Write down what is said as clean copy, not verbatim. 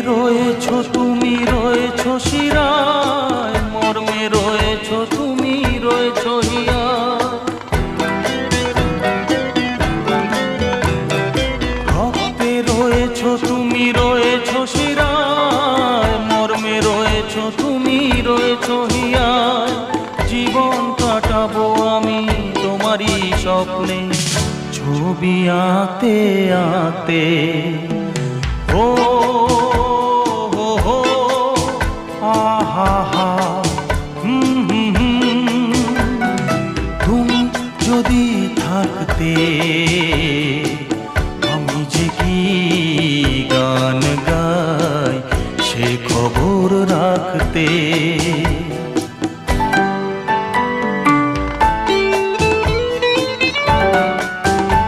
রয়েছো তুমি, রয়েছো শিরায়, মর্মে রয়েছো তুমি, রয়েছো হিয়ায়। রক্তে রয়েছো তুমি, রয়েছো শিরায়, মর্মে রয়েছো তুমি, রয়েছো হিয়ায়। জীবন কাটাবো আমি তোমারই স্বপ্নে, ছবি আঁকতে আঁকতে। ও হো হো, আহা হা, তুমি যদি থাকতে।